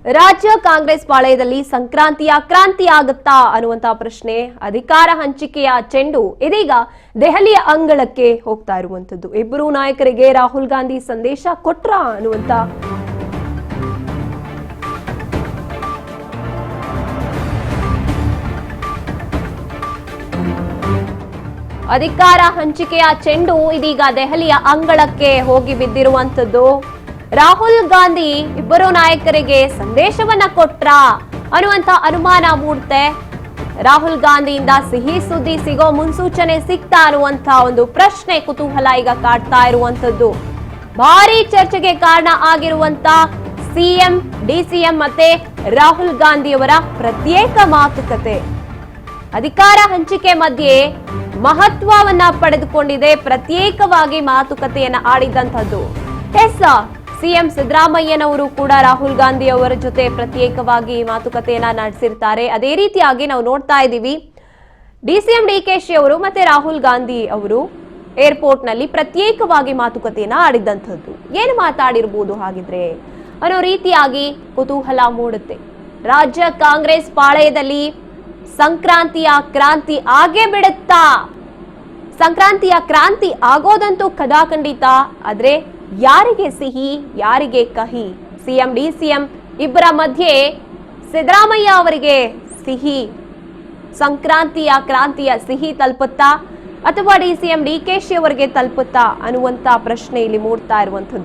ರಾಜ್ಯ ಕಾಂಗ್ರೆಸ್ ಪಾಳೆಯದಲ್ಲಿ ಸಂಕ್ರಾಂತಿಯ ಕ್ರಾಂತಿ ಆಗುತ್ತಾ ಅನ್ನುವಂತ ಪ್ರಶ್ನೆ, ಅಧಿಕಾರ ಹಂಚಿಕೆಯ ಚೆಂಡು ಇದೀಗ ದೆಹಲಿಯ ಅಂಗಳಕ್ಕೆ ಹೋಗ್ತಾ ಇರುವಂತದ್ದು. ಇಬ್ಬರು ನಾಯಕರಿಗೆ ರಾಹುಲ್ ಗಾಂಧಿ ಸಂದೇಶ ಕೊಟ್ರ ಅನ್ನುವಂತ ಅಧಿಕಾರ ಹಂಚಿಕೆಯ ಚೆಂಡು ಇದೀಗ ದೆಹಲಿಯ ಅಂಗಳಕ್ಕೆ ಹೋಗಿ ಬಿದ್ದಿರುವಂತದ್ದು. ರಾಹುಲ್ ಗಾಂಧಿ ಇಬ್ಬರು ನಾಯಕರಿಗೆ ಸಂದೇಶವನ್ನ ಕೊಟ್ರ ಅನ್ನುವಂತ ಅನುಮಾನ ಮೂಡುತ್ತೆ. ರಾಹುಲ್ ಗಾಂಧಿಯಿಂದ ಸಿಹಿ ಸುದ್ದಿ ಸಿಗೋ ಮುನ್ಸೂಚನೆ ಸಿಗ್ತಾ ಅನ್ನುವಂತ ಒಂದು ಪ್ರಶ್ನೆ, ಕುತೂಹಲ ಈಗ ಕಾಡ್ತಾ ಇರುವಂತದ್ದು. ಭಾರಿ ಚರ್ಚೆಗೆ ಕಾರಣ ಆಗಿರುವಂತ ಸಿಎಂ, ಡಿಸಿಎಂ ಮತ್ತೆ ರಾಹುಲ್ ಗಾಂಧಿಯವರ ಪ್ರತ್ಯೇಕ ಮಾತುಕತೆ ಅಧಿಕಾರ ಹಂಚಿಕೆ ಮಧ್ಯೆ ಮಹತ್ವವನ್ನ ಪಡೆದುಕೊಂಡಿದೆ. ಪ್ರತ್ಯೇಕವಾಗಿ ಮಾತುಕತೆಯನ್ನ ಆಡಿದಂತದ್ದು. ಸಿಎಂ ಸಿದ್ದರಾಮಯ್ಯನವರು ಕೂಡ ರಾಹುಲ್ ಗಾಂಧಿ ಅವರ ಜೊತೆ ಪ್ರತ್ಯೇಕವಾಗಿ ಮಾತುಕತೆಯನ್ನ ನಡೆಸಿರ್ತಾರೆ. ಅದೇ ರೀತಿಯಾಗಿ ನಾವು ನೋಡ್ತಾ ಇದ್ದೀವಿ, ಡಿಸಿಎಂ ಡಿಕೆಶಿ ಅವರು ಮತ್ತೆ ರಾಹುಲ್ ಗಾಂಧಿ ಅವರು ಏರ್ಪೋರ್ಟ್ ನಲ್ಲಿ ಪ್ರತ್ಯೇಕವಾಗಿ ಮಾತುಕತೆಯನ್ನ ಆಡಿದಂಥದ್ದು. ಏನು ಮಾತಾಡಿರ್ಬೋದು ಹಾಗಿದ್ರೆ ಅನ್ನೋ ರೀತಿಯಾಗಿ ಕುತೂಹಲ ಮೂಡುತ್ತೆ. ರಾಜ್ಯ ಕಾಂಗ್ರೆಸ್ ಪಾಳೆಯದಲ್ಲಿ ಸಂಕ್ರಾಂತಿಯ ಕ್ರಾಂತಿ ಆಗೇ ಬಿಡುತ್ತಾ? ಸಂಕ್ರಾಂತಿಯ ಕ್ರಾಂತಿ ಆಗೋದಂತೂ ಖಡಾಖಂಡಿತ. ಆದ್ರೆ ಯಾರಿಗೆ ಸಿಹಿ, ಯಾರಿಗೆ ಕಹಿ? ಸಿಎಂ, ಡಿಸಿಎಂ ಇಬ್ಬರ ಮಧ್ಯೆ ಸಿದ್ದರಾಮಯ್ಯ ಅವರಿಗೆ ಸಿಹಿ, ಸಂಕ್ರಾಂತಿಯ ಕ್ರಾಂತಿಯ ಸಿಹಿ ತಲುಪುತ್ತಾ ಅಥವಾ ಡಿಸಿಎಂ ಡಿಕೆಶಿ ಅವರಿಗೆ ತಲುಪುತ್ತಾ ಅನ್ನುವಂತ ಪ್ರಶ್ನೆ ಇಲ್ಲಿ ಮೂಡ್ತಾ ಇರುವಂತದ್ದು.